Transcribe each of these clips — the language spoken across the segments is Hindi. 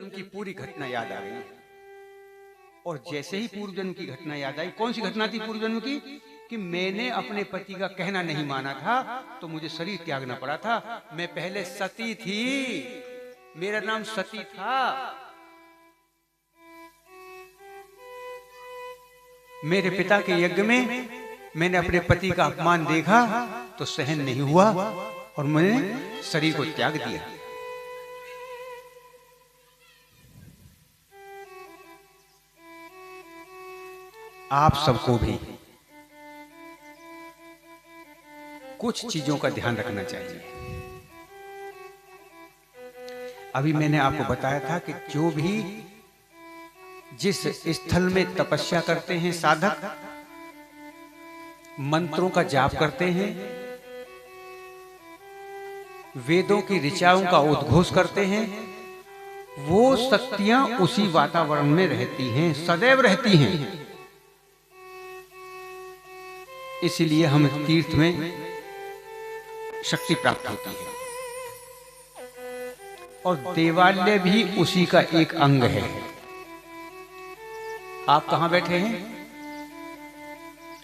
जन्म की पूरी घटना याद आ गई। और जैसे ही पूर्व जन्म की घटना याद आई, कौन सी घटना थी पूर्व जन्म की? कि मैंने अपने पति का कहना नहीं माना था तो मुझे शरीर त्यागना पड़ा था। मैं पहले सती थी, मेरा नाम सती था। मेरे पिता के यज्ञ में मैंने अपने पति का अपमान देखा तो सहन नहीं हुआ और मैंने शरीर को त्याग दिया। आप सबको भी कुछ चीजों का ध्यान रखना चाहिए। अभी मैंने आपको बताया था कि जो भी जिस स्थल में तपस्या करते हैं साधक, मंत्रों का जाप करते हैं, वेदों की ऋचाओं का उद्घोष करते हैं, वो शक्तियां उसी वातावरण में रहती हैं, सदैव रहती हैं। इसीलिए हम तीर्थ में शक्ति प्राप्त होती है। और देवालय भी उसी का एक अंग है। आप कहां बैठे हैं?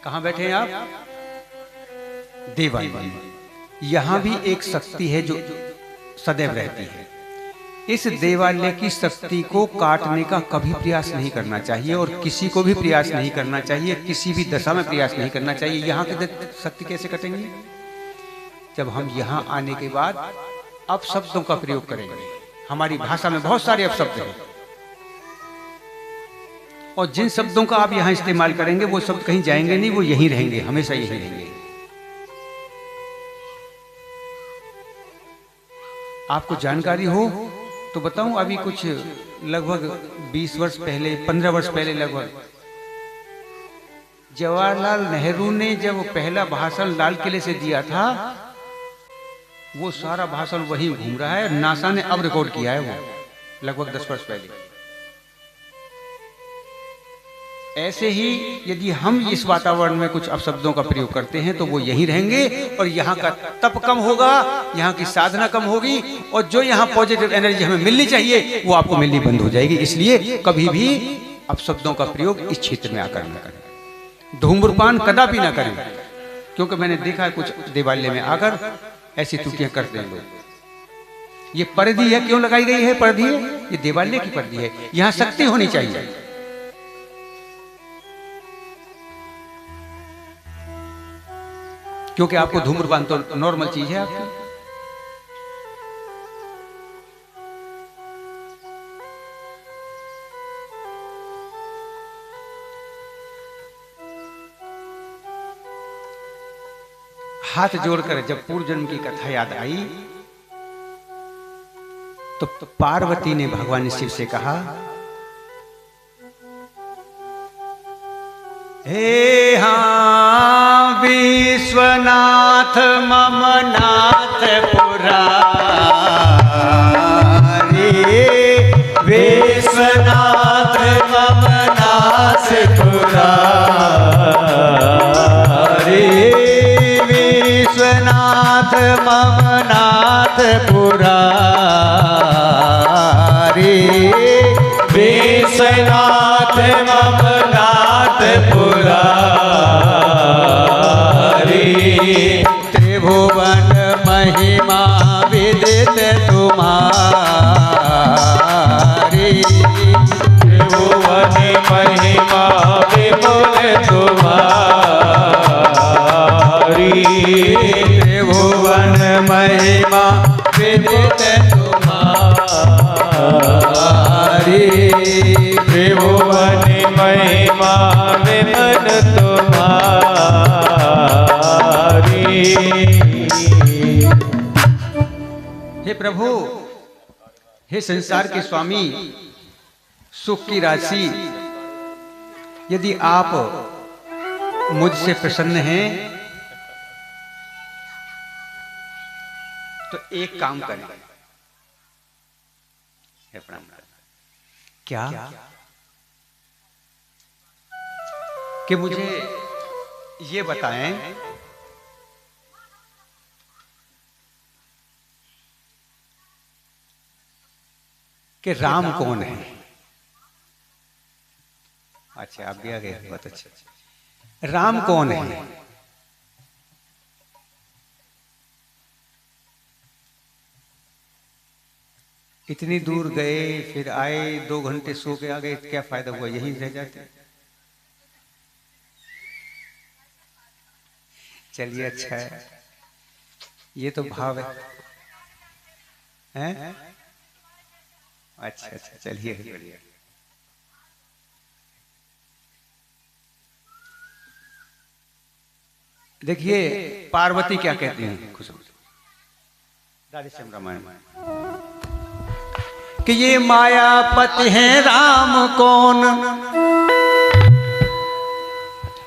कहां बैठे हैं आप? देवालय। यहां भी एक शक्ति है जो सदैव रहती है। इस देवालय की शक्ति को काटने का कभी प्रयास नहीं करना चाहिए और किसी को भी प्रयास नहीं करना चाहिए, किसी भी दशा में प्रयास नहीं करना चाहिए। यहाँ की शक्ति कैसे कटेंगी? जब हम यहाँ आने के बाद अपशब्दों का प्रयोग करेंगे। हमारी भाषा में बहुत सारे अपशब्द हैं और जिन शब्दों का आप यहाँ इस्तेमाल करेंगे वो शब्द कहीं जाएंगे नहीं, वो यहीं रहेंगे, हमेशा यहीं रहेंगे। आपको जानकारी हो तो बताऊं, अभी कुछ लगभग 20 वर्ष पहले, 15 वर्ष पहले लगभग, जवाहरलाल नेहरू ने जब पहला भाषण लाल किले से दिया था, वो सारा भाषण वहीं घूम रहा है। नासा ने अब रिकॉर्ड किया है, वो लगभग 10 वर्ष पहले। ऐसे ही यदि हम इस वातावरण में कुछ अपशब्दों का प्रयोग करते हैं तो वो यहीं रहेंगे और यहाँ का तप कम होगा, यहाँ की साधना कम होगी और जो यहाँ पॉजिटिव एनर्जी हमें मिलनी चाहिए वो आपको मिलनी बंद हो जाएगी। इसलिए कभी भी अपशब्दों का प्रयोग इस क्षेत्र में आकर न करें। धूम्रपान कदापि ना करें, क्योंकि मैंने देखा है कुछ देवालय में आकर ऐसी त्रुटियां करते हैं लोग। ये पर्दी है, क्यों लगाई गई है पर्दी? है ये देवालय की पर्दी है, यहाँ शक्ति होनी चाहिए। क्योंकि आपको धूम्रपान तो नॉर्मल चीज है आपकी। हाथ जोड़कर जब पूर्व जन्म की कथा याद आई तो पार्वती ने भगवान शिव से कहा, हे हाँ विश्वनाथ मम नाथ पुरारी, विश्वनाथ मम नाथ पुरारी, विश्वनाथ मम नाथ पुरारी, विश्वनाथ मम नाथ पुरारी, त्रिभुवन महिमा विदित तुम्हारी, त्रिभुवन महिमा विपुल तुम्हारी, त्रिभुवन महिमा विदित तुम्हारी, त्रिभुवन महिमा विमन तुम्हारी। हे प्रभु, हे संसार के स्वामी, सुख की राशि, यदि आप मुझसे प्रसन्न हैं तो एक काम करें। क्या? कि मुझे ये बताएं कि राम कौन है। अच्छा, आप भी आ गए, बहुत अच्छा। राम कौन है? इतनी दूर गए, फिर आए, 2 घंटे सो के आ गए, क्या फायदा हुआ, यहीं रह जाते। चलिए, अच्छा है, ये तो भाव है, हैं? अच्छा अच्छा, चलिए बढ़िया। देखिए पार्वती क्या कहती हैं, खुश राधेश्याम रामायण कि ये मायापति हैं राम कौन,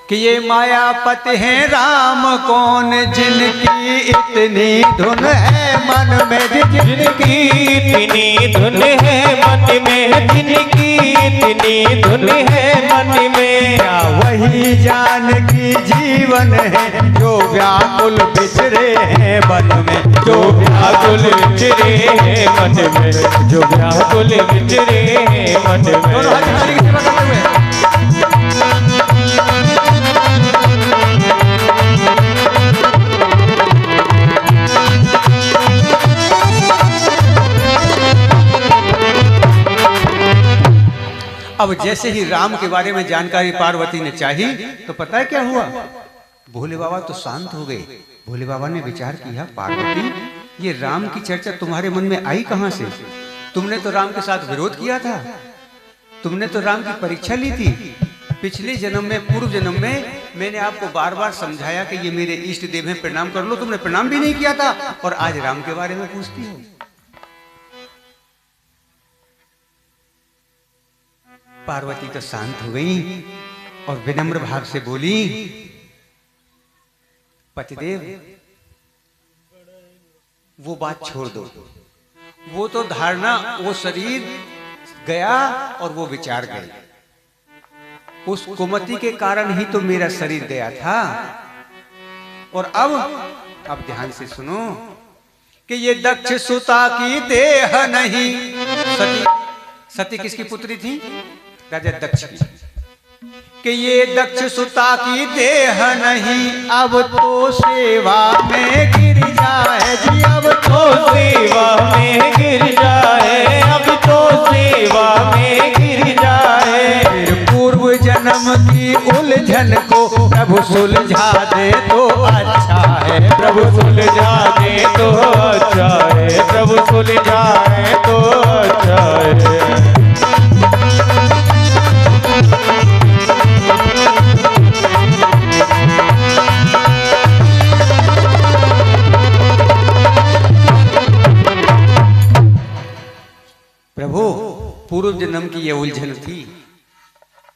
कि ये मायापति हैं राम कौन, जिनकी इतनी धुन है मन में, जिनकी इतनी धुन है मन में, जिनकी इतनी धुन है मन में। क्या वही जानकी जीवन है, जो व्याकुल बिछरे हैं वन में, जो व्याकुल बिछरे हैं मन में, जो व्याकुल बिछरे हैं मन में। दोनों हाथ ताली की सेवा करते हुए। अब जैसे ही राम के बारे में जानकारी पार्वती ने चाही, तो पता है क्या हुआ? भोले बाबा तो शांत हो गए। भोले बाबा ने विचार किया, पार्वती ये राम की चर्चा तुम्हारे मन में आई कहां से? तुमने तो राम के साथ विरोध किया था, तुमने तो राम की परीक्षा ली थी। पिछले जन्म में, पूर्व जन्म में मैंने आपको बार बार समझाया कि ये मेरे इष्ट देव हैं, प्रणाम कर लो, तुमने प्रणाम भी नहीं किया था, और आज राम के बारे में पूछती हो। पार्वती तो शांत हो गई और विनम्र भाव से बोली, पतिदेव वो बात छोड़ दो, वो तो धारणा, वो शरीर गया और वो विचार गए। उस कुमति के कारण ही तो मेरा शरीर गया था। और अब ध्यान से सुनो कि ये दक्ष सुता की देह नहीं। सती किसकी पुत्री थी? राजा दक्ष की। कि ये दक्ष सुता की देह नहीं, अब तो सेवा में गिर जाए जी, अब तो सेवा में गिर जाए, अब तो सेवा में गिर जाए। फिर पूर्व जन्म की उलझन को प्रभु सुलझा दे तो अच्छा है, प्रभु सुलझा दे तो अच्छा है, प्रभु सुलझाए तो अच्छा है। प्रभु पूर्व जन्म की ये उलझन थी,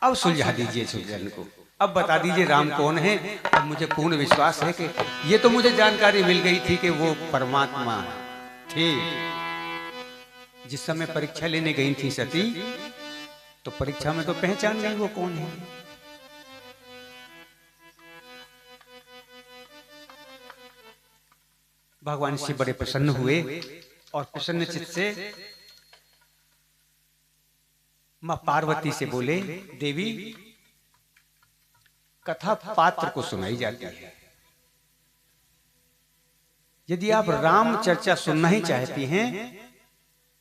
अब सुलझा दीजिए इस उलझन को। अब बता दीजिए राम कौन है। अब मुझे पूर्ण विश्वास है कि ये तो मुझे जानकारी मिल गई थी कि वो परमात्मा थे। जिस समय परीक्षा लेने गई थी सती, तो परीक्षा में तो पहचान गई वो कौन है। भगवान शिव बड़े प्रसन्न हुए और प्रसन्न चित्त से मां पार्वती से बोले, देवी कथा पात्र को सुनाई जाती है। यदि आप राम चर्चा सुनना ही चाहती हैं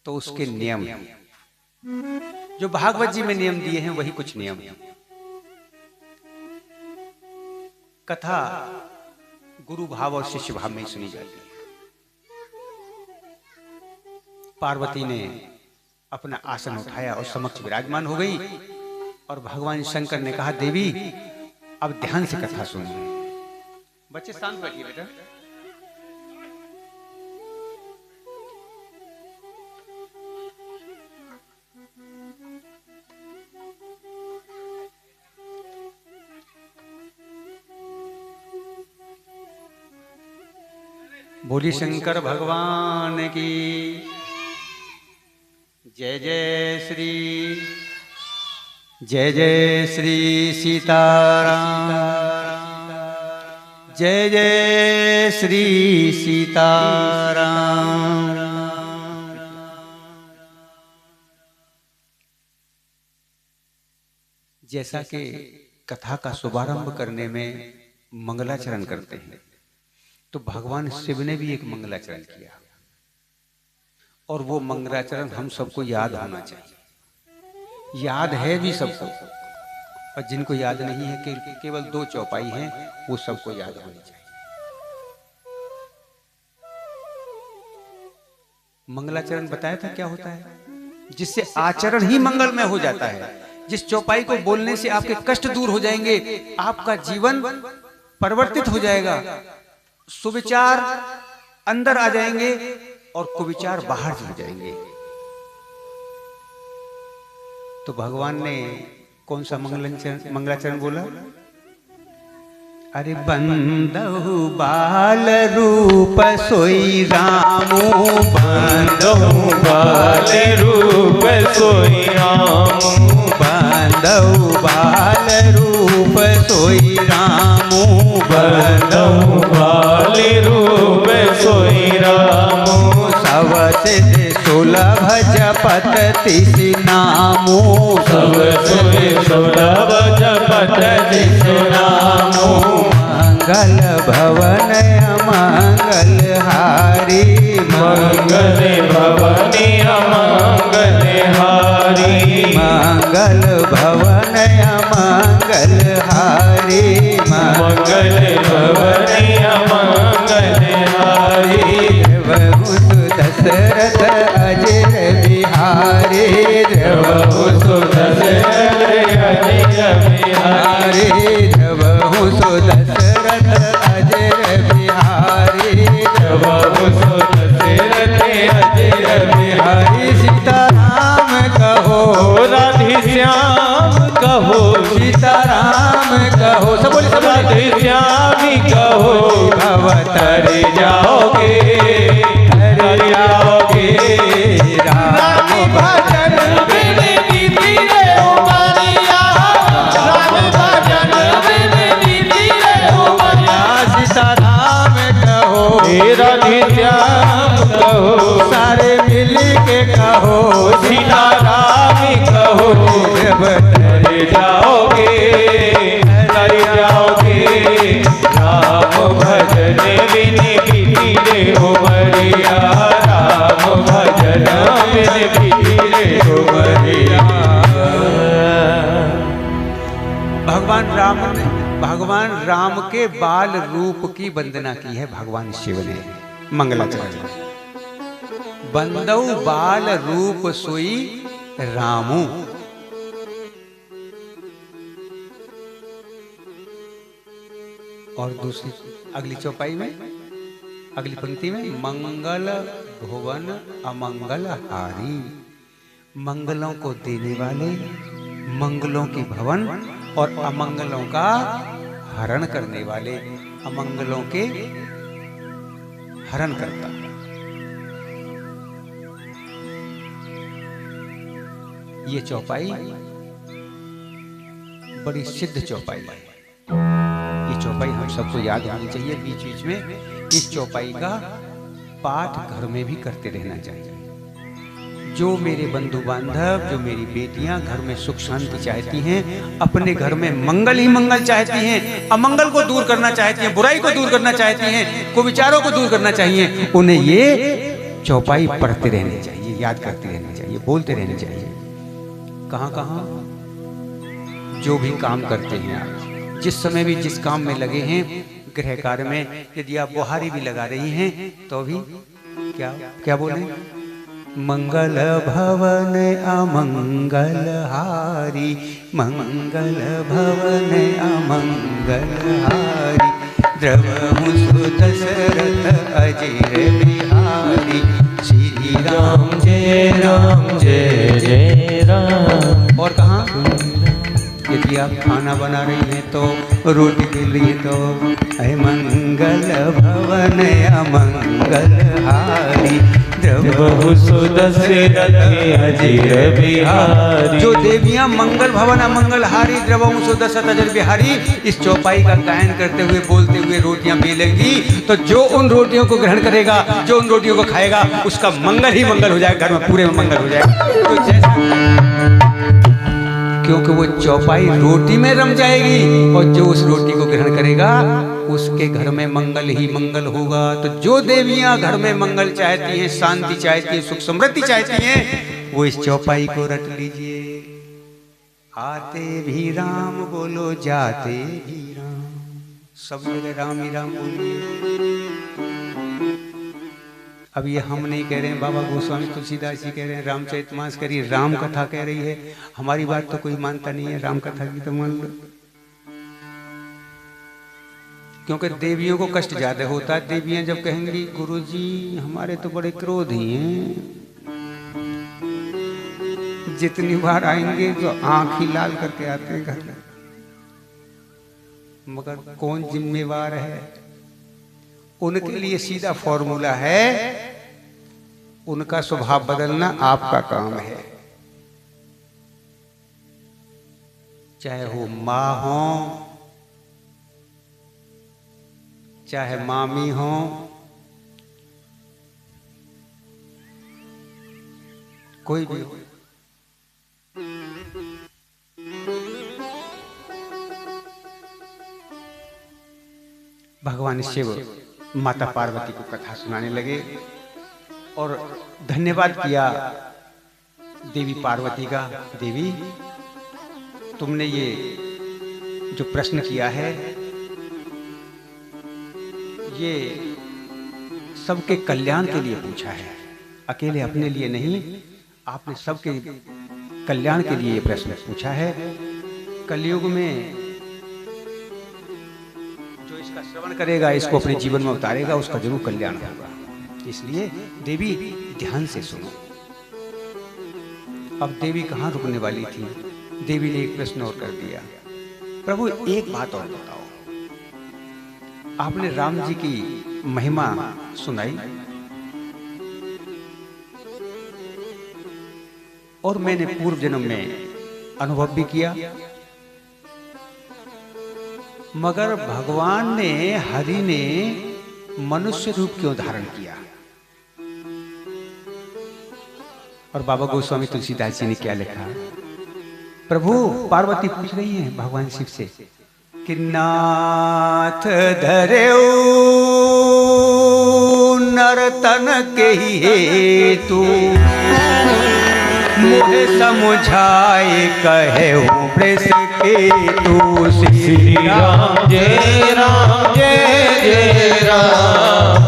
तो उसके नियम हैं। जो भागवत जी में नियम दिए हैं वही कुछ नियम हैं। कथा गुरु भाव और शिष्य भाव में ही सुनी जाती है। पार्वती ने अपना आसन उठाया और समक्ष विराजमान हो गई और भगवान शंकर ने कहा, देवी अब ध्यान से कथा सुनिए। बच्चे शांत बैठिए बेटा। बोली शंकर भगवान की जय जय श्री, जय जय श्री सीताराम, जय जय श्री सीताराम। जैसा कि कथा का शुभारंभ करने में मंगलाचरण करते हैं, तो भगवान शिव ने भी एक मंगलाचरण किया और वो मंगलाचरण हम सबको याद होना चाहिए। याद है भी सबको, और जिनको याद नहीं है कि केवल 2 चौपाई हैं, वो सबको याद होनी चाहिए। मंगलाचरण बताया था क्या होता है, जिससे आचरण ही मंगलमय हो जाता है। जिस चौपाई को बोलने से आपके कष्ट दूर हो जाएंगे, आपका जीवन परिवर्तित हो जाएगा, सुविचार अंदर आ जाएंगे और कुविचार बाहर जा जाएंगे। तो भगवान ने कौन सा मंगलाचरण बोला? अरे बंदहु बाल रूप सोई रामू, बंदहु बाल रूप सोई रामू, बंदहु बाल रूप सोई रामू, बंदहु बाल रूप सोई रामू, सब सिद्ध सुलभ जपत तिस नामू, सब सिद्ध सुलभ जपत तिस नामू, मंगल भवन अमंगल हारी, मंगल भवन अमंगल हारी, मंगल भवन अमंगल हारी, मंगल भवन अमंगल हारी, देवहु दशरथ अजर बिहारी, देवहु दशरथ अजर बिहारी, देवहु दशरथ अजर बिहारी, देवहु दशरथ अजर बिहारी, सीताराम कहो राधे श्याम कहो, सीताराम कहो, सब बोले सब राधे श्याम कहो, भवतर जाओगे तर जाओगे, राम भजन बिन बीती रे उमरिया, राम भजन बिन बीती रे उमरिया, सीताराम कहो, राधे श्याम कहो, सारे मिल के कहो, सीताराम कहो, तर जाओगे तर जाओगे, राम भजन बिन बीती रे उमरिया, राम भजन बिन बीती रे उमरिया। भगवान राम के बाल रूप की वंदना की है भगवान शिव ने मंगलाचरण। बंदऊ बाल रूप सोई रामू, और दूसरी अगली चौपाई में अगली पंक्ति में मंगल भुवन अमंगल हारी, मंगलों को देने वाले, मंगलों की भवन और अमंगलों का हरण करने वाले, अमंगलों के हरण करता। ये चौपाई बड़ी सिद्ध चौपाई है। ये चौपाई हम सबको याद होनी चाहिए। बीच बीच में इस चौपाई का पाठ घर में भी करते रहना चाहिए। जो मेरे बंधु बांधव, जो मेरी बेटियां घर में सुख शांति चाहती हैं, अपने घर में मंगल ही मंगल चाहती हैं, अमंगल को दूर करना चाहती हैं, बुराई को दूर करना चाहती हैं, कुविचारों को दूर करना चाहिए, उन्हें ये चौपाई पढ़ते रहनी चाहिए, याद करते रहना चाहिए, बोलते रहना चाहिए। कहाँ कहाँ जो भी काम करते हैं आप, जिस समय भी जिस काम में लगे हैं, गृह कार्य में यदि आप बुहारी भी लगा रही हैं तो भी क्या क्या बोले, मंगल भवन अमंगल हारी, मंगल भवन अमंगल हारी, द्रवहु सुदशरथ अजर बिहारी, श्री राम जय राम जय जय राम। और कहाँ यदि आप खाना बना रही हैं तो रोटी बेल रही है तो है मंगल भवन अमंगल हारी, द्रवहु सुदशरथ अजर बिहारी। जो देवियां मंगल भवन अमंगल हारी, द्रवहु सुदशरथ अजर बिहारी इस चौपाई का गायन करते हुए बोलते हुए रोटियां बेलेंगी, तो जो उन रोटियों को ग्रहण करेगा, जो उन रोटियों को खाएगा, उसका मंगल ही मंगल हो जाएगा, घर में पूरे में मंगल हो जाएगा। तो जैसा क्योंकि वो चौपाई रोटी में रम जाएगी और जो उस रोटी को ग्रहण करेगा उसके घर में मंगल ही मंगल होगा। तो जो देवियां घर में मंगल चाहती हैं, शांति चाहती हैं, सुख समृद्धि चाहती हैं, वो इस चौपाई को रट लीजिए। आते भी राम बोलो, जाते भी राम, सब जगह राम ही राम बोलिए। अब ये हम नहीं कह रहे हैं, बाबा गोस्वामी तुलसीदास जी कह रहे हैं, रामचरितमानस करिए, राम कथा कह रही है। हमारी बात तो कोई मानता नहीं है, राम कथा की तो मान लो। क्योंकि देवियों को कष्ट ज्यादा होता है। देवियां जब कहेंगी गुरुजी हमारे तो बड़े क्रोध ही हैं, जितनी बार आएंगे तो आंख ही लाल करके आते हैं घर में, मगर कौन जिम्मेवार है? उनके लिए सीधा फॉर्मूला है, उनका स्वभाव बदलना आपका काम है। चाहे वो माँ हो, चाहे मामी हो, कोई भी हो। भगवान शिव माता पार्वती को कथा सुनाने लगे और धन्यवाद किया देवी पार्वती का। देवी तुमने ये जो प्रश्न किया है ये सबके कल्याण के लिए पूछा है, अकेले अपने लिए नहीं। आपने सबके कल्याण के लिए ये प्रश्न पूछा है। कलयुग में जो इसका श्रवण करेगा, इसको अपने जीवन में उतारेगा, उसका जरूर कल्याण होगा। इसलिए देवी ध्यान से सुनो। अब देवी कहाँ रुकने वाली थी? देवी ने एक प्रश्न और कर दिया, प्रभु एक बात और बताओ, आपने राम जी की महिमा सुनाई और मैंने पूर्व जन्म में अनुभव भी किया, मगर भगवान ने, हरि ने मनुष्य रूप क्यों धारण किया? और बाबा गोस्वामी तुलसीदास जी ने क्या लिखा? प्रभु पार्वती पूछ रही हैं भगवान शिव से कि नाथ धरेऊ नर्तन के हेतु, मुझे समझाए कहे वृष के तू। श्री राम जय राम जय जय राम,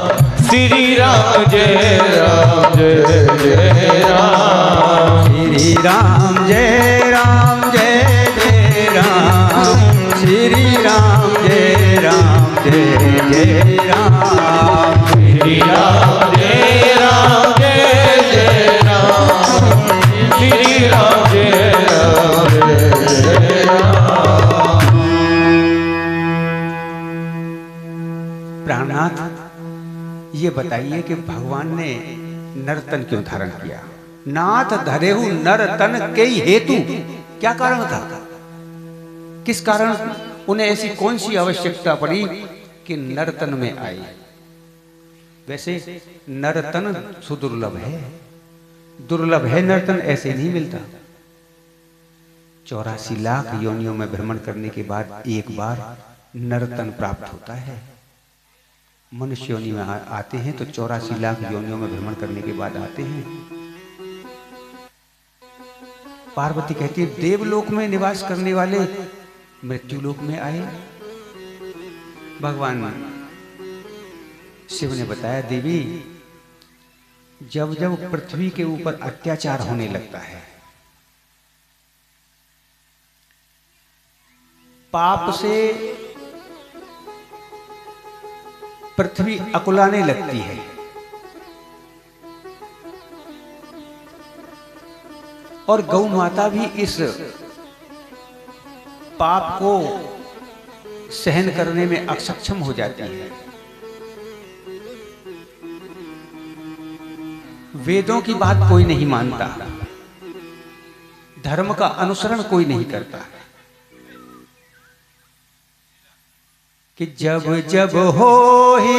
श्री राम जय राम जय जय राम, श्री राम जय राम जय जय राम, श्री राम जय राम जय जय राम, श्री राम जय राम जय जय राम, श्री राम जय राम जय जय राम। प्राणनाथ ये बताइए कि भगवान ने नर्तन क्यों धारण किया? नाथ धरेहु नर्तन के हेतु, क्या कारण था? किस कारण उन्हें ऐसी कौन सी आवश्यकता पड़ी कि नर्तन में आई? वैसे नर्तन सुदुर्लभ है, दुर्लभ है नर्तन, ऐसे नहीं मिलता। 84 लाख योनियों में भ्रमण करने के बाद एक बार नर्तन प्राप्त होता है। मनुष्य योनि में आते हैं तो 84 लाख योनियों में भ्रमण करने के बाद आते हैं। पार्वती कहती है देवलोक में निवास करने वाले मृत्युलोक में आए। भगवान शिव ने बताया देवी जब जब पृथ्वी के ऊपर अत्याचार होने लगता है, पाप से पृथ्वी अकुलाने लगती है, और गौ माता भी इस पाप को सहन करने में अक्षम हो जाती है। वेदों की बात कोई नहीं मानता, धर्म का अनुसरण कोई नहीं करता, कि जब जब हो ही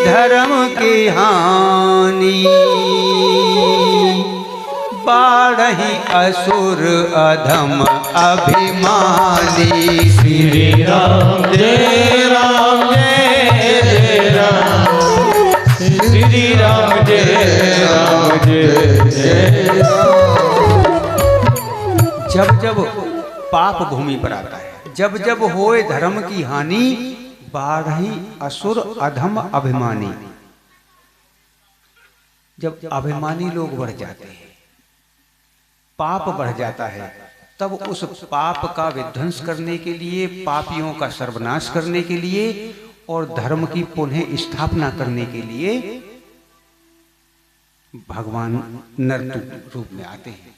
धर्म की हानि, बाढ़ही असुर अधम अभिमानी। श्री राम जय राम जय जय राम, श्री राम जय राम जय जय राम। जब जब पाप भूमि पर आता है, जब जब होए धर्म की हानि, बाढ़ही असुर अधम अभिमानी। जब अभिमानी लोग बढ़ जाते हैं, पाप बढ़ जाता है, तब उस पाप का विध्वंस करने के लिए, पापियों का सर्वनाश करने के लिए और धर्म की पुनः स्थापना करने के लिए भगवान नर रूप में आते हैं।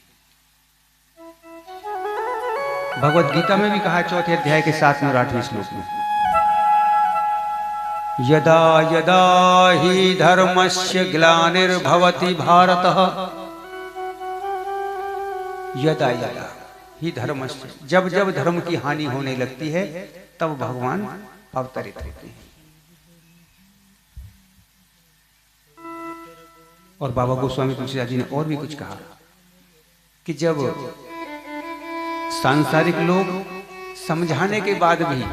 भगवत गीता में भी कहा, चौथे अध्याय के 7 और 8वें श्लोक में, यदा यदा हि धर्मस्य ग्लानिर्भवति भारतः, यदा यदा ही धर्मस्य, जब जब धर्म की हानि होने लगती है तब भगवान अवतरित होते हैं। और बाबा गोस्वामी तुलसीदास जी ने और भी कुछ कहा कि जब सांसारिक लोग समझाने के बाद भी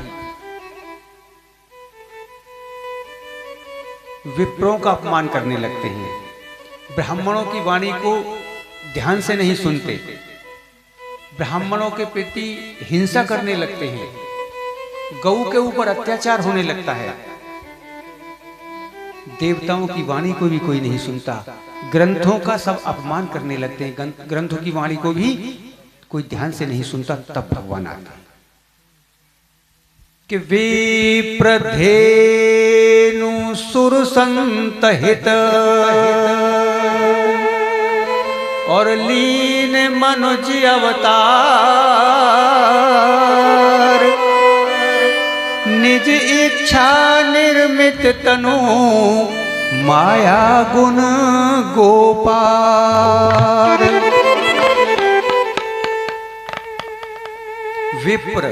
विप्रों का अपमान करने लगते हैं, ब्राह्मणों की वाणी को ध्यान से नहीं सुनते, ब्राह्मणों के प्रति हिंसा करने लगते हैं, गऊ के ऊपर अत्याचार होने लगता है, देवताओं की वाणी को भी कोई नहीं सुनता, ग्रंथों का सब अपमान करने लगते हैं, ग्रंथों की वाणी को भी कोई ध्यान से नहीं सुनता, तब भगवान आते हैं कि विप्रधेनु सुर संत हित और लीन मनुज अवतार, निज इच्छा निर्मित तनु माया गुण गोपार। विप्र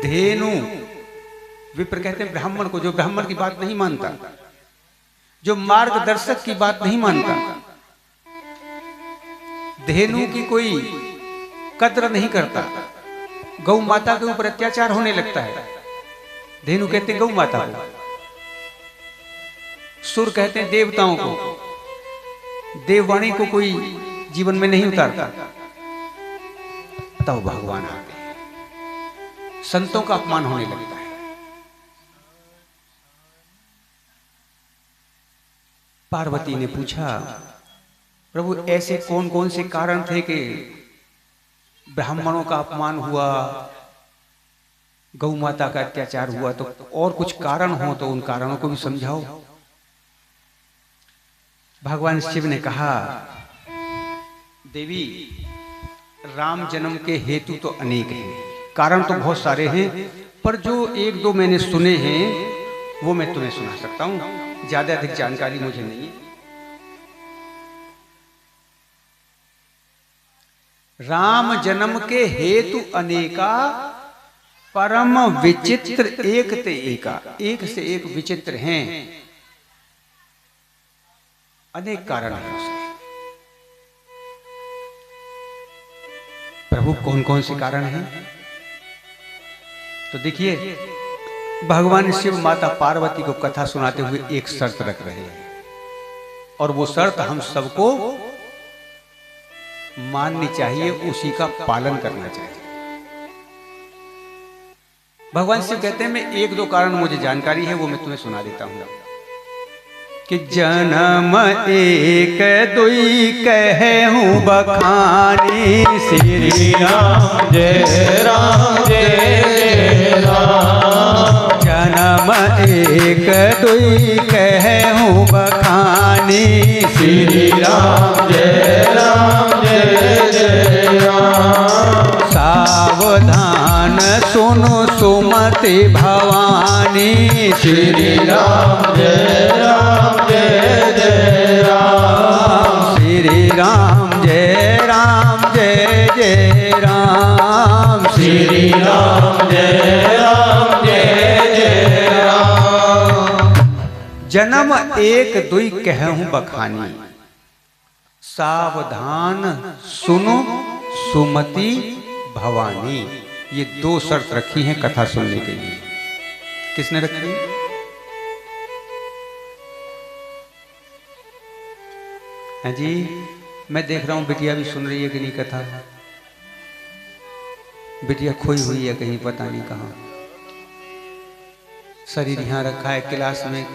धेनु, विप्र कहते हैं ब्राह्मण को, जो ब्राह्मण की बात नहीं मानता, जो मार्गदर्शक की बात नहीं मानता, धेनु की कोई कद्र नहीं करता, गौ माता के ऊपर अत्याचार होने लगता है, धेनु कहते हैं गौ माता को, सुर कहते हैं देवताओं को, देववाणी को कोई जीवन में नहीं उतारता, तब भगवान आते हैं। संतों का अपमान होने लगता है। पार्वती ने पूछा, प्रभु ऐसे कौन कौन से कारण थे कि ब्राह्मणों का अपमान हुआ, गौ माता का अत्याचार हुआ, तो और कुछ कारण हो तो उन कारणों को भी समझाओ। भगवान शिव ने कहा, देवी राम जन्म के हेतु तो अनेक हैं, कारण तो बहुत सारे हैं, पर जो एक दो मैंने सुने हैं वो मैं तुम्हें सुना सकता हूं, ज्यादा अधिक जानकारी मुझे नहीं है। राम जन्म के हेतु अनेका, परम विचित्र एक ते एका, एक से एक विचित्र हैं, अनेक कारण हैं उसके। प्रभु कौन कौन से कारण हैं? तो देखिए, भगवान शिव माता पार्वती को कथा सुनाते हुए एक शर्त रख रहे हैं, और वो शर्त हम सबको माननी चाहिए, उसी का पालन करना चाहिए। भगवान शिव कहते हैं, मैं एक दो कारण मुझे जानकारी है, वो मैं तुम्हें सुना देता हूं कि जन्म एक दुई कहूं बखानी, श्री राम जय राम जय जय राम। जन्म एक दुई कहूं बखानी, श्री राम जय राम जय जय राम। सावधान सुनो सुमति भवानी, श्री राम जय राम जय जय राम। श्री राम जय राम जय जय राम। श्री राम जय राम जय जय राम। जन्म एक दुई कहूं बखानी, सावधान सुनो सुमति भवानी, ये 2 शर्त रखी हैं कथा सुनने के लिए। किसने रखी है? हैं जी, मैं देख रहा हूं बिटिया भी सुन रही है कि नहीं कथा। बिटिया खोई हुई है कहीं, पता नहीं कहां। शरीर यहां रखा है क्लास में।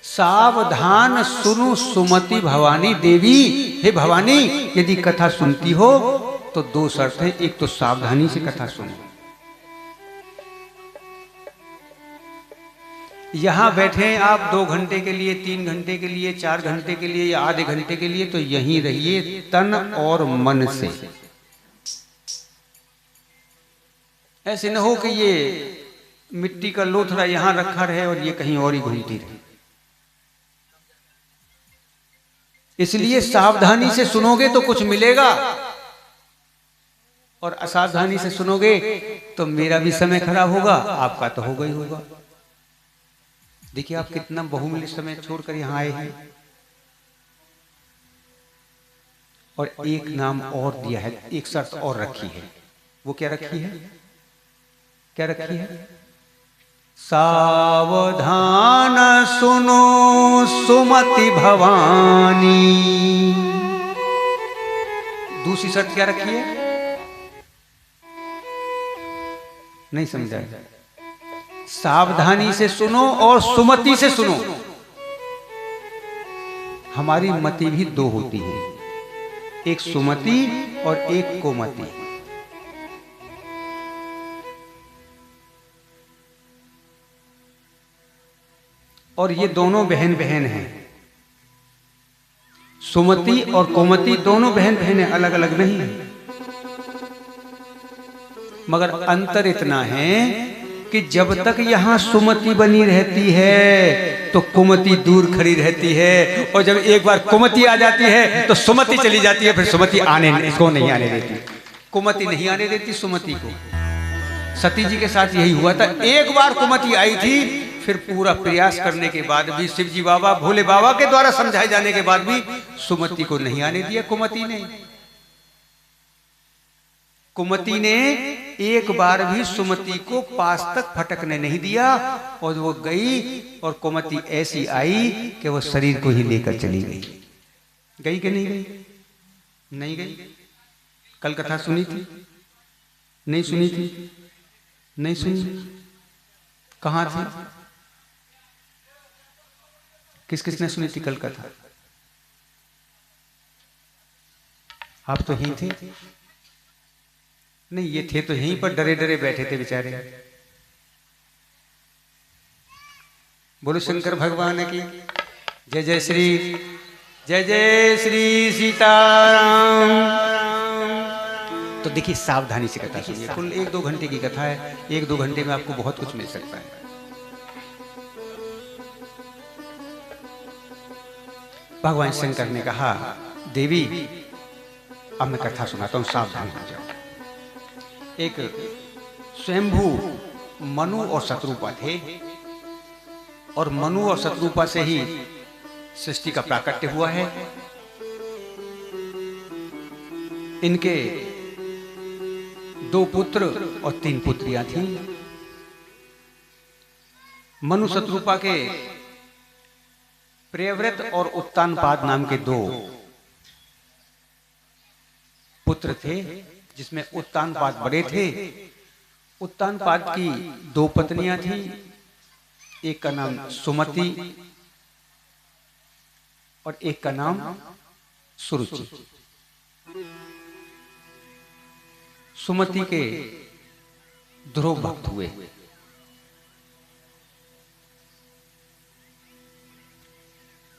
सावधान सुनो सुमति भवानी, देवी हे भवानी, यदि कथा सुनती हो तो 2 शर्त है। एक तो सावधानी से कथा सुनो। यहां बैठे आप 2 घंटे के लिए, 3 घंटे के लिए, 4 घंटे के लिए या आधे घंटे के लिए, तो यहीं रहिए तन और मन से। ऐसे न हो कि ये मिट्टी का लोथड़ा यहां रखा रहे और ये कहीं और ही घूमती रहे। इसलिए सावधानी से सुनोगे तो कुछ मिलेगा, और असावधानी से सुनोगे तो मेरा भी समय खराब होगा, आपका तो होगा ही होगा। देखिए आप कितना बहुमूल्य समय छोड़कर यहां आए हैं। और एक नाम और दिया है, एक शर्त और रखी है। वो क्या रखी है? क्या रखी है? सावधान सुनो सुमति भवानी। दूसरी शर्त क्या रखी है? नहीं समझा? सावधानी से सुनो और सुमति से सुनो। हमारी मति भी 2 होती है, एक सुमति और एक कोमति। और ये दोनों बहन बहन हैं। सुमति और कोमति दोनों बहन बहन हैं, अलग अलग नहीं है। मगर अंतर इतना है कि जब तक यहां सुमति बनी रहती है तो कुमति दूर खड़ी रहती है, और जब एक बार कुमति आ जाती है तो सुमति चली जाती है। फिर सुमति इसको नहीं आने देती, कुमति नहीं आने देती सुमति को। सती जी के साथ यही हुआ था। एक बार कुमति आई थी, फिर पूरा प्रयास करने के बाद भी, शिव जी बाबा भोले बाबा के द्वारा समझाए जाने के बाद भी सुमति को नहीं आने दिया कुमति ने। कुमति ने एक बार भी सुमति को पास तक फटकने नहीं दिया, और वो गई, और कुमति ऐसी आई कि वो शरीर को ही लेकर चली गई। गई कि नहीं गई? नहीं गई। कल कथा सुनी थी? नहीं सुनी थी? नहीं सुनी? कहां थी? किस किसने सुनी थी कल कथा? आप तो यहीं थे? नहीं, ये थे तो यहीं पर डरे डरे बैठे थे बेचारे। बोलो शंकर भगवान की जय। जय श्री, जय जय श्री सीताराम। तो देखिए सावधानी से कथा सुनिए। कुल 1-2 घंटे की कथा है। 1-2 घंटे में आपको बहुत कुछ मिल सकता है। भगवान शंकर ने कहा, देवी अब मैं कथा सुनाता हूं, सावधान हो जाओ। एक स्वयंभू मनु और शत्रुपा थे, और मनु और शत्रुपा से ही सृष्टि का प्राकट्य हुआ है। इनके 2 पुत्र और 3 पुत्रियां थीं। मनु शत्रुपा के प्रियव्रत और उत्तानपाद नाम के 2 पुत्र थे, जिसमें उत्तानपाद बड़े थे। उत्तानपाद की 2 पत्नियां थीं, एक का नाम सुमति और एक का नाम सुरुचि। सुमति के ध्रुव भक्त हुए,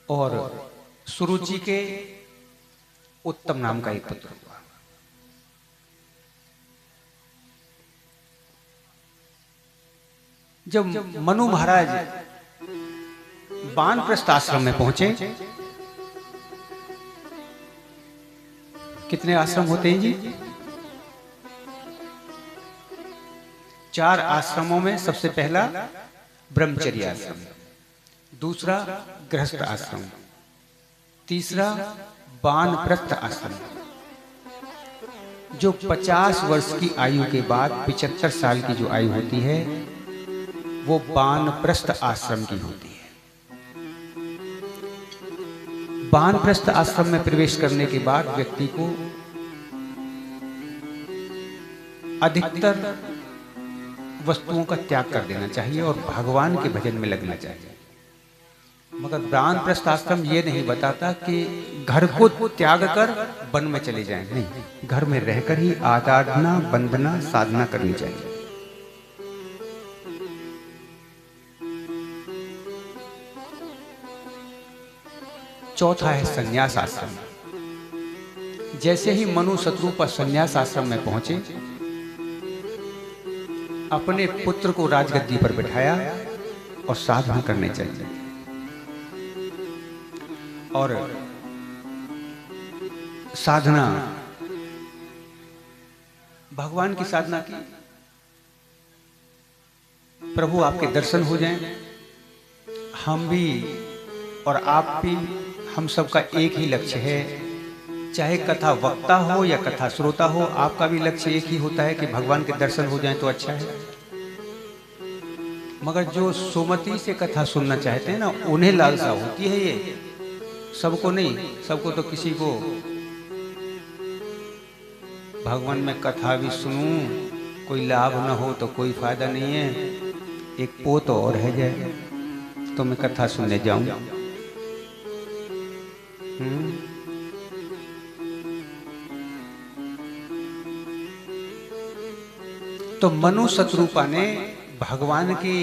और सुरुचि के उत्तम नाम का एक पुत्र हुआ। जब मनु महाराज वानप्रस्थ आश्रम में पहुंचे, कितने आश्रम होते हैं जी? 4 आश्रमों में सबसे पहला ब्रह्मचर्य आश्रम, दूसरा गृहस्थ आश्रम, तीसरा वानप्रस्थ आश्रम। जो 50 वर्ष की आयु के बाद 75 साल की जो आयु होती है वो वानप्रस्थ आश्रम की होती है। वानप्रस्थ आश्रम में प्रवेश करने के बाद व्यक्ति को अधिकतर वस्तुओं का त्याग कर देना चाहिए और भगवान के भजन में लगना चाहिए। मगर वानप्रस्थ आश्रम ये नहीं बताता कि घर को त्याग कर वन में चले जाएं, नहीं, घर में रहकर ही आराधना, वंदना, साधना करनी चाहिए। चौथा है संन्यास आश्रम। जैसे ही मनु शत्रुपा संन्यास आश्रम में पहुंचे, अपने पुत्र को राजगद्दी पर बिठाया और साधना करने चाहिए। और साधना, भगवान की साधना की, प्रभु आपके दर्शन हो जाएं, हम भी और आप भी, हम सबका एक ही लक्ष्य है। चाहे कथा वक्ता हो या कथा श्रोता हो, आपका भी लक्ष्य एक ही होता है कि भगवान के दर्शन हो जाएं तो अच्छा है। मगर जो सुमति से कथा सुनना चाहते हैं ना, उन्हें लालसा होती है ये, सबको नहीं। सबको तो किसी को भगवान में कथा भी सुनूं, कोई लाभ न हो तो कोई फायदा नहीं है, एक पोत और है जाए तो मैं कथा सुनने जाऊं। तो मनु शत्रुपा ने भगवान के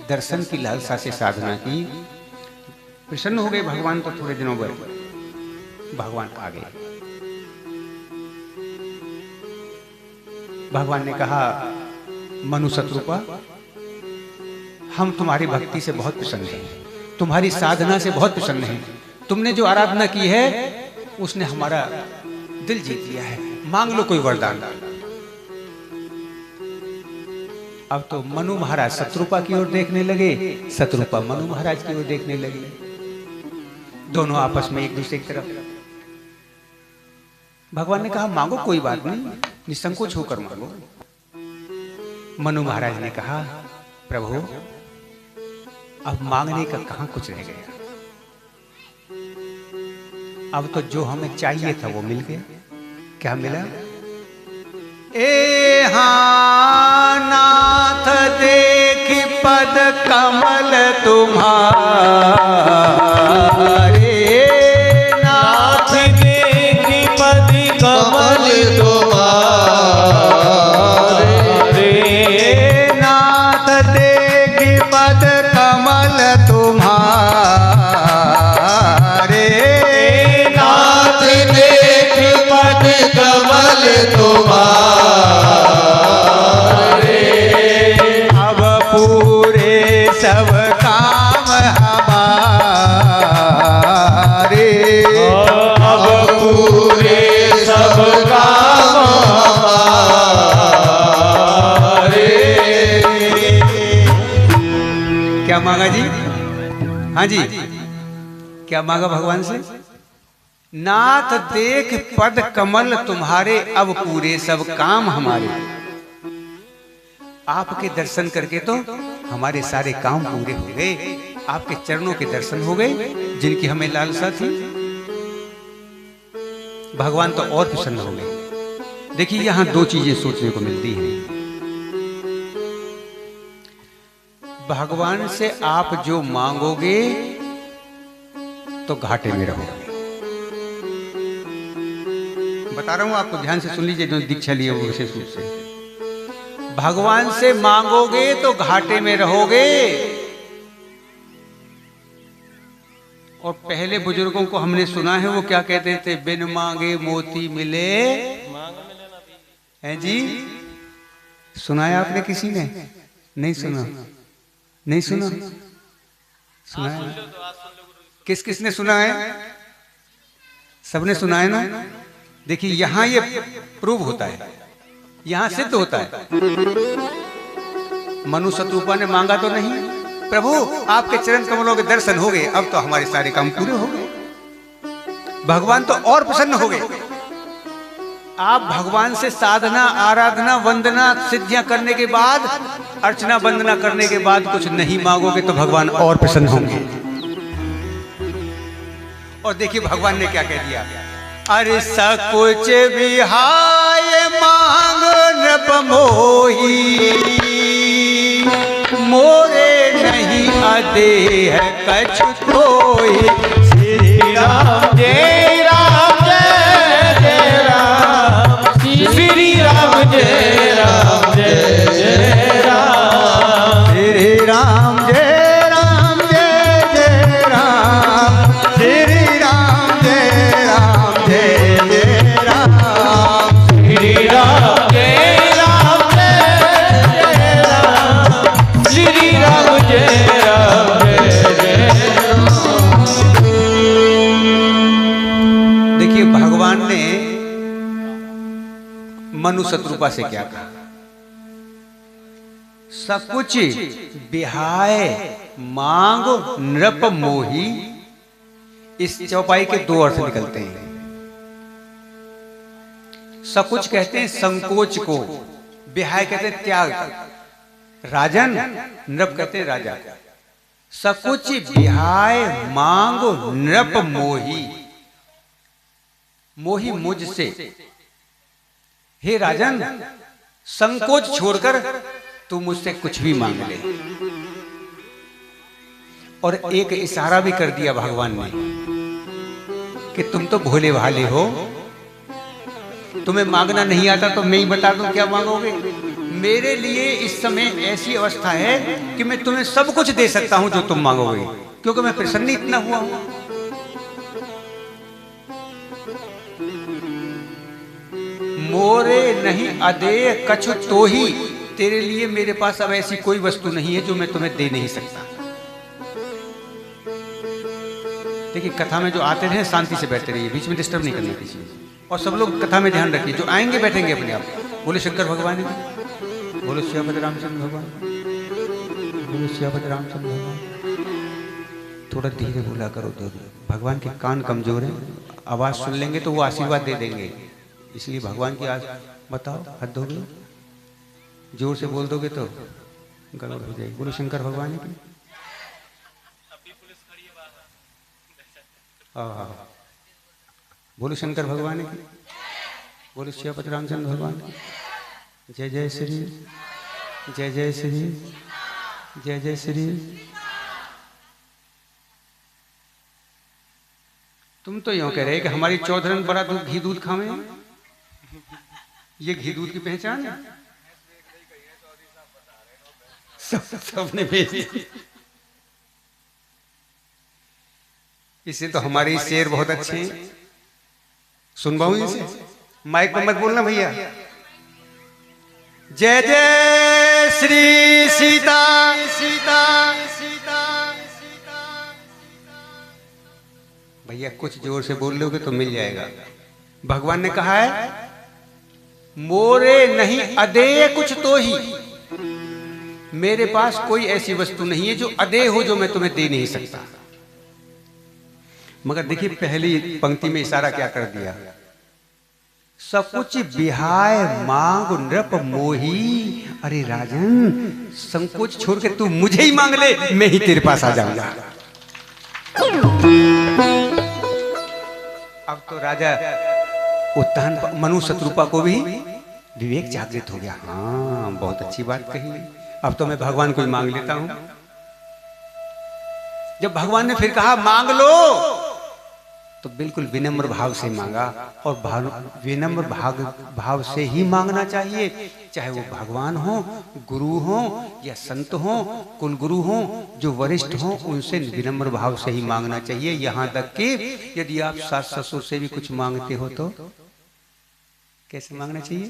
दर्शन की लालसा से साधना की। प्रसन्न हो गए भगवान, तो थोड़े दिनों बाद भगवान आ गए। भगवान ने कहा, मनु शत्रुपा, हम तुम्हारी भक्ति से बहुत प्रसन्न हैं, तुम्हारी साधना से बहुत प्रसन्न हैं। तुमने जो आराधना की है उसने हमारा दिल जीत लिया है, मांग लो कोई वरदान। अब तो मनु महाराज शत्रुपा की ओर देखने लगे, शत्रुपा मनु महाराज की ओर देखने लगे, दोनों आपस में एक दूसरे की तरफ। भगवान ने कहा, मांगो, कोई बात नहीं, निसंकोच होकर मांगो। मनु महाराज ने कहा, प्रभु अब मांगने का कहां कुछ रह गया, अब तो जो हमें चाहिए था वो मिल गया। क्या मिला? ए हाँ नाथ देख पद कमल तुम्हारे, नाथ देख पद कमल तुम्हारे, नाथ देख पद कमल तुम्हारे, नाथ देख पद कमल तुम्हारे, अब पूरे सब काम हमारे, अब पूरे सब काम हमारे। क्या मांगा जी? हाँ जी, क्या मांगा भगवान से? नाथ देख पद कमल तुम्हारे, अब पूरे सब काम हमारे। आपके दर्शन करके तो हमारे सारे काम पूरे हो गए, आपके चरणों के दर्शन हो गए जिनकी हमें लालसा थी। भगवान तो और प्रसन्न हो गए। देखिए, यहां दो चीजें सोचने को मिलती हैं। भगवान से आप जो मांगोगे तो घाटे में रहोगे। बता रहा हूं आपको, ध्यान से सुन लीजिए जो दीक्षा लिए वो विशेष रूप से। भगवान से मांगोगे तो घाटे में रहोगे। और पहले बुजुर्गों को हमने सुना है, वो क्या कहते थे? बिन मांगे मोती मिले, हैं जी? सुनाया आपने किसी ने? नहीं सुना? नहीं सुना? सुना है? किस किस ने सुना है? सबने सुना है ना? देखिए, यहां ये प्रूव होता है, यहां सिद्ध होता है। मनु शत्रुपा ने मांगा तो नहीं, प्रभु आपके चरण कमलों के दर्शन हो गए, अब तो हमारे सारे काम पूरे हो गए। भगवान तो और प्रसन्न हो गए। आप भगवान से साधना, आराधना, वंदना, सिद्धियां करने के बाद, अर्चना वंदना करने के बाद कुछ नहीं मांगोगे तो भगवान और प्रसन्न होंगे। और देखिए भगवान ने क्या कह दिया, अरे सकुच विहाय मांग नृप मोही, मोरे नहीं अदेह कछु कोई। श्री राम जय राम जय जय राम, श्री राम जय राम जय जय राम, श्री राम जय राम जय जय राम, श्री राम जय राम जय जय राम, श्री राम जय राम जय राम, श्री राम जय राम जय जय राम। देखिए भगवान ने मनु शत्रुपा से क्या कहा, सकुच बिहाय मांग नृप मोही। इस चौपाई के दो अर्थ निकलते हैं। सकुच कहते हैं संकोच को, बिहाय कहते हैं त्याग, राजन, नृप कहते हैं राजा। सकुच बिहाय मांग नृप मोही, मोही मुझसे, हे राजन संकोच छोड़कर तू मुझसे कुछ भी मांग ले। और एक इशारा भी कर दिया भगवान ने कि तुम तो भोले भाले हो, तुम्हें मांगना नहीं आता तो मैं ही बता दूं क्या मांगोगे। मेरे लिए इस समय ऐसी अवस्था है कि मैं तुम्हें सब कुछ दे सकता हूं जो तुम मांगोगे, क्योंकि मैं प्रसन्न इतना हुआ हूं। मोरे नहीं अदेय कछु तो ही, तेरे लिए मेरे पास अब ऐसी कोई वस्तु नहीं है जो मैं तुम्हें दे नहीं सकता। देखिए कथा में जो आते रहे शांति से बैठते रहिए, बीच में डिस्टर्ब नहीं करना किसी को। और सब लोग कथा में ध्यान रखिए, जो आएंगे बैठेंगे अपने आप। बोले शंकर भगवान की, बोले श्यामपति रामचंद्र भगवान, बोले श्यामपति रामचंद्र भगवान। थोड़ा धीरे बोला करो, तो भगवान के कान कमजोर हैं, आवाज सुन लेंगे तो वो आशीर्वाद दे देंगे। इसलिए भगवान की आज बताओ हद हो गई, जोर से बोल दोगे तो गड़बड़ हो जाएगी। बोलो शंकर भगवान की, बोलो शंकर भगवान की, बोलो श्यामपति रामचंद्र भगवान की। जय जय श्री, जय जय श्री, जय जय श्री। तुम तो यूं कह रहे कि हमारी चौधरन बड़ा घी दूध खावे, ये घी दूध की पहचान है। सबने भेज दिया। इससे तो हमारे शेर बहुत अच्छे हैं, सुनवाऊं इनसे। माइक पर मत बोलना भैया। जय जय श्री सीता सीता सीता सीता। भैया कुछ जोर से बोल लोगे तो मिल जाएगा। भगवान ने कहा है मोरे नहीं अदेय कुछ तो ही, मेरे पास कोई ऐसी वस्तु नहीं है जो अदेय हो, जो मैं तुम्हें दे नहीं सकता। मगर देखिए पहली पंक्ति में इशारा क्या कर दिया, सकुच बिहाय मांग नृप मोही। अरे राजन संकोच छोड़ के तू मुझे ही मांग ले, मैं ही तेरे पास आ जाऊंगा। अब तो राजा उत्तान मनु शत्रुपा को भी विवेक जागृत हो गया। हाँ बहुत अच्छी बात कही, अब तो मैं भगवान को ही मांग लेता हूं। जब भगवान ने फिर कहा मांग लो, तो बिल्कुल विनम्र भाव से मांगा। और विनम्र भाव से ही मांगना चाहिए, चाहे वो भगवान हो, गुरु हो या संत हो, कुल गुरु हो, जो वरिष्ठ हो, उनसे विनम्र भाव से ही मांगना चाहिए। यहाँ तक कि यदि आप सास ससुर से भी कुछ मांगते हो तो कैसे मांगना चाहिए?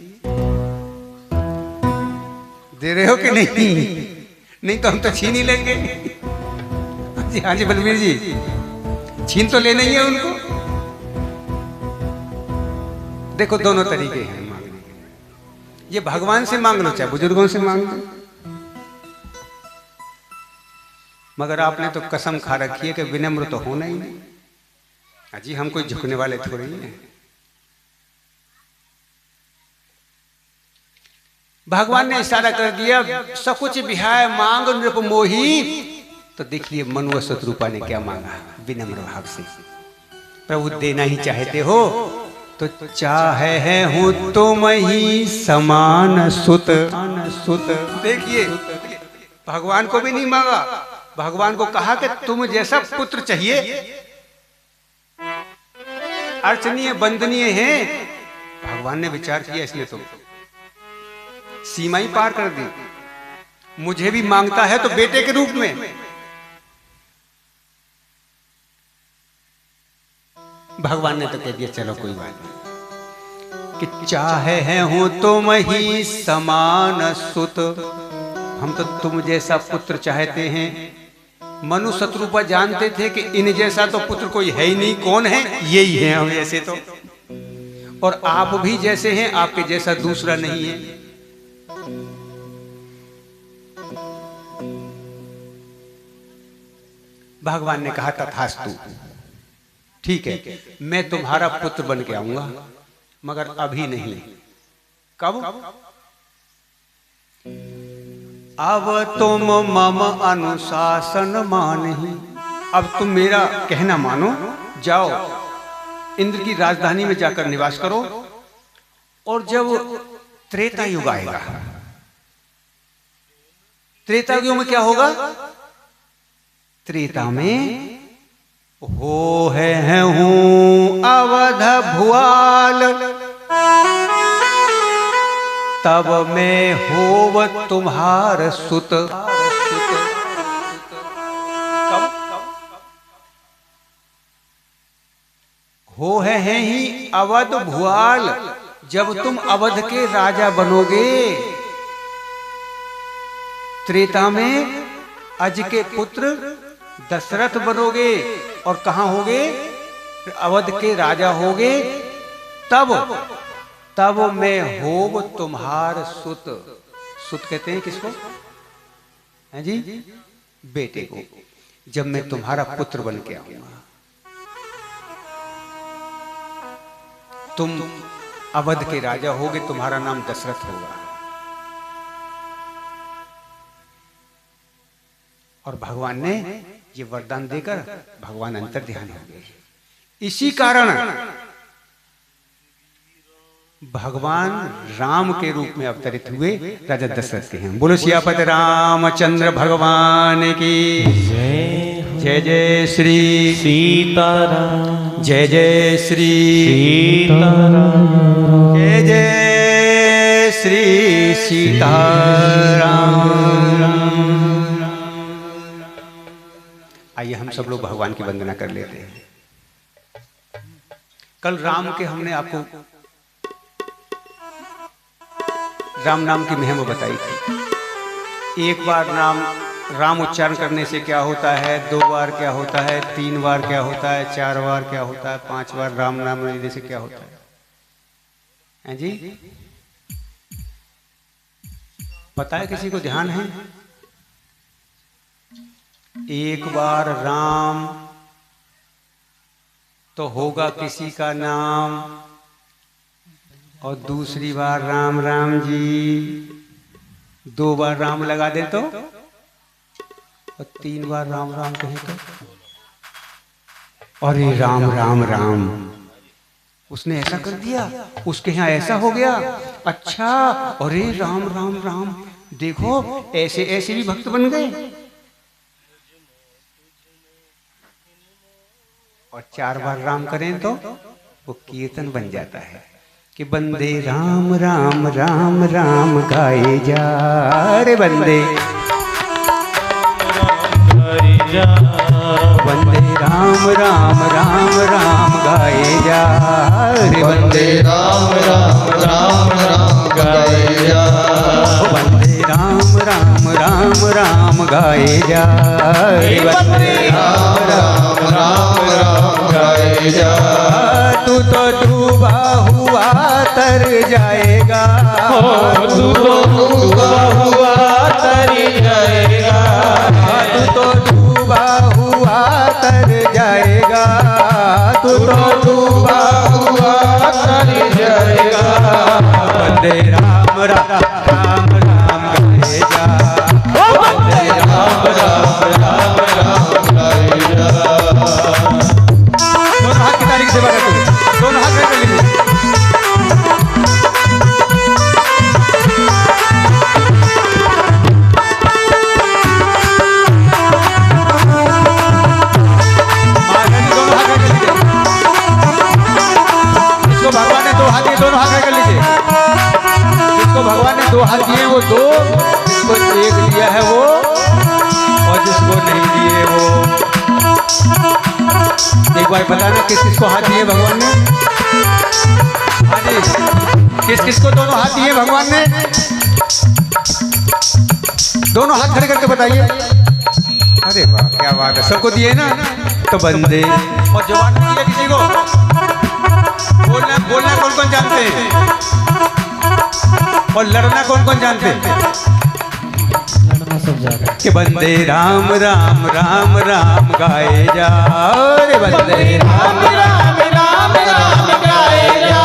दे रहे हो कि नहीं? नहीं तो हम तो छीन ही लेंगे। हाँ जी बलवीर जी, छीन तो लेना ही है उनको। देखो दोनों तरीके हैं मांगने के। ये भगवान से मांग लो चाहे बुजुर्गों से मांग लो। मगर आपने तो कसम खा रखी है कि विनम्र तो होना ही नहीं। अजी हम कोई झुकने वाले थोड़े ही हैं। भगवान ने इशारा कर दिया, सकुच विहाय मांग नृप मोही। तो देखिए मनु शत्रुपा ने क्या मांगा, विनम्र भाव से। प्रभु देना ही चाहते हो तो चाहे है हूँ तुम ही समान सुत। देखिए भगवान को भी नहीं मांगा, भगवान को कहा कि तुम जैसा पुत्र चाहिए, अर्चनीय वंदनीय है। भगवान ने विचार किया, इसलिए तो सीमा ही पार कर दी। मुझे भी मांगता है तो बेटे के रूप में। भगवान ने तो कह दिया चलो कोई बात नहीं, कि चाहे है हूं तुम ही समान सुत। हम तो तुम जैसा पुत्र चाहते हैं। मनु शत्रुपा जानते थे कि इन जैसा तो पुत्र कोई है ही नहीं, कौन है, यही है हम जैसे तो। और आप भी जैसे हैं, आपके जैसा दूसरा नहीं है। भगवान ने कहा तथास्तु, ठीक है मैं तुम्हारा पुत्र बन के आऊंगा, मगर अभी नहीं। कब? अब तुम मम अनुशासन मानहि। अब तुम मेरा कहना मानो, जाओ इंद्र की राजधानी में जाकर निवास करो। और जब त्रेता युग आएगा, त्रेता युग में क्या होगा? त्रेता में हो है हूं अवध भुआल, तब मैं होव तुम्हार सुत। कब? हो है ही अवध भुआल, जब तुम अवध के राजा बनोगे। त्रेता में अज के पुत्र दशरथ बनोगे और कहां होगे? अवध के राजा होगे। तब मैं होव तुम्हार सुत। सुत कहते हैं किसको? हैं जी? बेटे को। जब मैं तुम्हारा पुत्र बन के आऊंगा, तुम अवध के राजा होगे, तुम्हारा नाम दशरथ होगा। और भगवान ने ये वरदान देकर भगवान अंतर ध्यान हो गए। इसी कारण भगवान राम के रूप में अवतरित हुए, राजा दशरथ के हैं। बोलो सियापति रामचंद्र भगवान की जय। जय श्री सीताराम। जय जय श्री सीताराम। जय जय श्री सीताराम। आइए हम सब लोग भगवान की वंदना कर लेते हैं। कल राम के हमने आपको राम नाम की महिमा बताई थी। एक बार राम उच्चारण करने से क्या होता है, 2 बार क्या होता है, 3 बार क्या होता है, 4 बार क्या होता है, 5 बार राम नाम लेने से क्या होता है जी? पता है किसी को ध्यान है? एक बार राम तो होगा किसी का नाम, और दूसरी बार राम राम जी। 2 बार राम लगा दे तो, और 3 बार राम राम कहे तो, अरे राम राम राम, उसने ऐसा कर दिया, उसके यहाँ ऐसा हो गया। अच्छा, अरे राम राम राम, देखो ऐसे ऐसे भी भक्त बन गए। और 4 बार राम करें तो वो कीर्तन बन जाता है कि बंदे राम राम राम राम गाए जा रे बंदे, बंदे राम राम राम राम गाए जा रे बंदे राम राम राम राम गाए जा, बंदे राम राम राम राम गाए जा रे बंदे राम राम राम राम गाए जा। तू तो डूबा हुआ तर जाएगा, तू तो डूबा हुआ तर जाएगा, तू तो वंदे राम राम राम राम गाए जा, वंदे राम राम राम राम गाए जा। दोनों हाथ की तारीख से बात करते, दोनों हाथ में कर लीजिए। भगवान ने दो हाथ दिए, दोनों हाथ कर लीजिए। जिसको भगवान ने दो हाथ दिए वो दो, जिसको एक दिया है वो, और जिसको नहीं दिए वो। एक बार बताना किस किस को हाथ दिए भगवान ने? हाँ जी, किस किस को दोनों हाथ दिए भगवान ने? दोनों हाथ खड़े करके बताइए। अरे वाह क्या बात है, सबको दिए ना। तो बंदे और जवान दिया किसी को? बोलना बोलना कौन कौन जानते हैं, और लड़ना कौन कौन जानते हैं? लड़ना सब जानते हैं। कि बंदे राम राम राम राम गाए जा, रे बंदे राम राम राम राम गाए जा,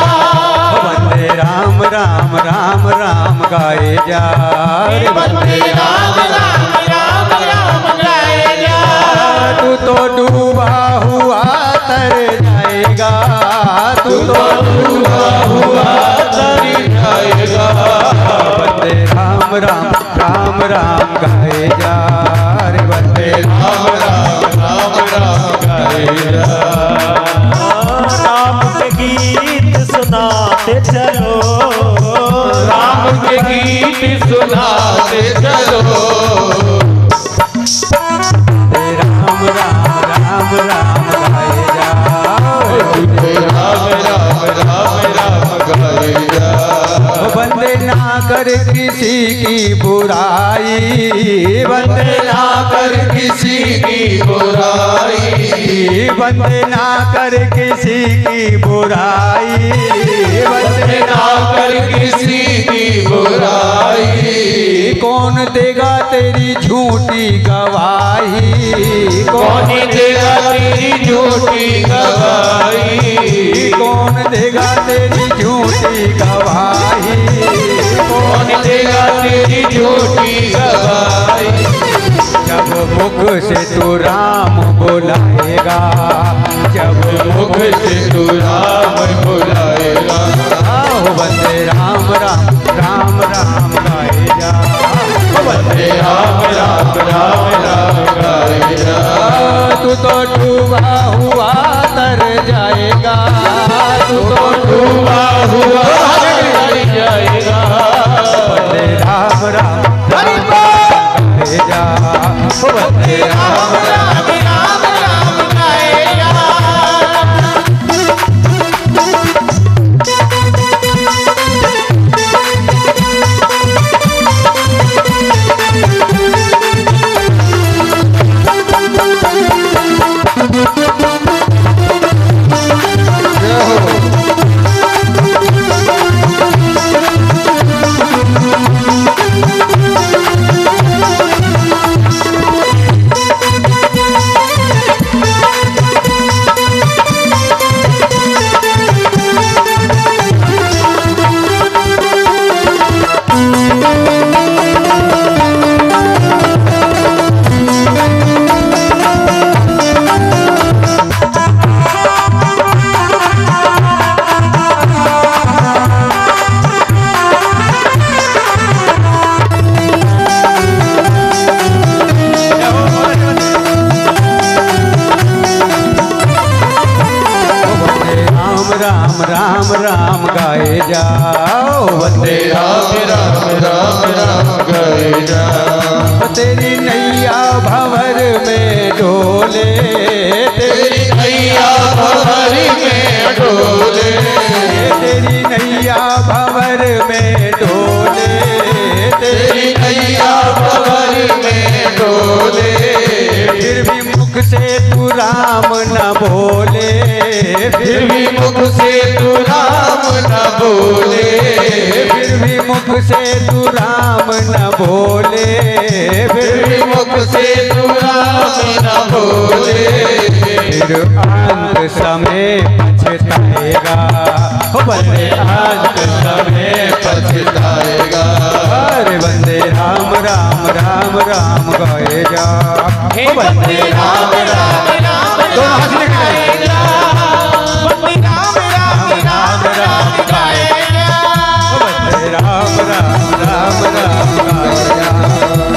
बंदे राम राम राम राम गाए जा, रे बंदे राम राम राम राम गाए जा। तू तो डूबा हुआ तर जाएगा, तू तो डूबा हुआ तर जाएगा, बंदे राम राम राम राम गाए जा, रे बंदे राम राम राम राम गाए जा। राम के गीत सुनाते चलो, राम के गीत सुनाते चलो, राम राम राम राम गाए जा, राम राम राम राम गाए जा। बंदे ना कर किसी की बुराई, बंदे ना कर किसी की बुराई, बंदे ना कर किसी की बुराई, बंदे ना कर किसी की बुराई। कौन देगा तेरी झूठी गवाही, कौन देगा तेरी झूठी गवाही, कौन देगा तेरी झूठी गवाही, कौन देगा तेरी झूठी गवाही। जब मुख से तू राम बुलाएगा, जब मुख से तू राम बुलाएगा, वंदे राम राम राम राम गाए जा, वंदे राम राम राम राम गाए जा। तू तो डूबा हुआ तर जाएगा, तू तो डूबा हुआ तर जाएगा, वंदे राम राम राम गाए जा, वंदे राम राम राम राम गाए जा। राम राम गाए जाओ, वंदे राम राम राम राम गाए जाओ। तेरी नैया भंवर में डोले, तेरी नैया भंवर में डोले, तेरी नैया भंवर में डोले, तेरी नैया भंवर में डोले। फिर भी मुख से तू राम न बोले, फिर भी मुख से तू राम न बोले, फिर भी मुख से तू राम न बोले, फिर भी मुख से तू राम न बोले। फिर अंत समय पछताएगा, हो बंदे आज के समय पछताएगा। अरे बंदे राम राम राम राम गाए जा, हे हो बंदे राम राम राम दोनों हाथ लेके गाएगा, बंदे राम राम राम राम गाएगा, हो बंदे राम राम राम राम गाए जा,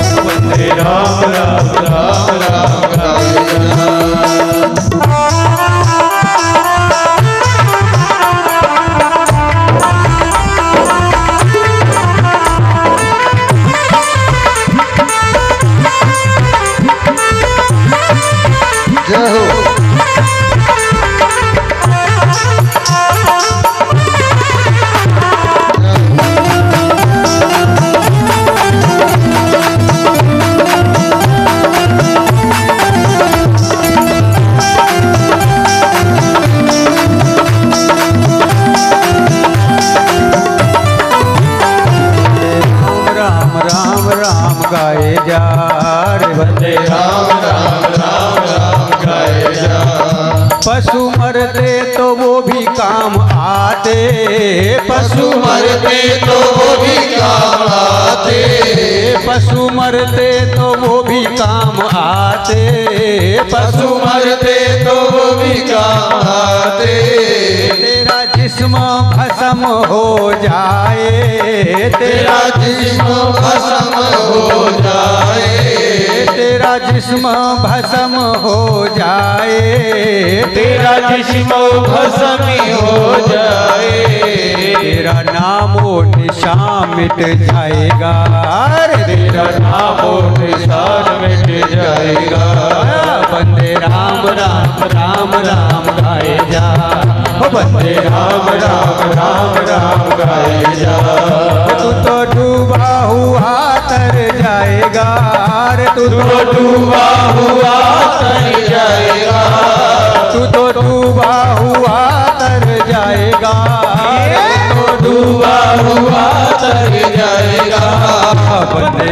हो बंदे राम राम राम राम गाए जा। जय हो। राम राम राम गाए जा रे बंदे राम राम राम राम गाए जा। पशु मरते तो वो भी काम आते, पशु मरते तो वो भी काम आते, पशु मरते तो वो भी काम आते, पशु मरते तो वो भी काम आते। तेरा जिस्म भस्म हो जाए, तेरा जिस्म भस्म हो जाए, तेरा जिस्म भस्म हो जाए, तेरा जिस्म भस्म हो जाए, तेरा नामो निशान मिट जाएगा रे, तेरा नामो निशान मिट जाएगा। बंदे राम राम राम राम गाए जा, हो बंदे राम राम राम राम गाए जा। तू तो डूबा हुआ तर जाएगा रे, तू तो डूबा हुआ तर जाएगा, तू तो डूबा हुआ तर जाएगा, तो डूबा हुआ तर जाएगा। बंदे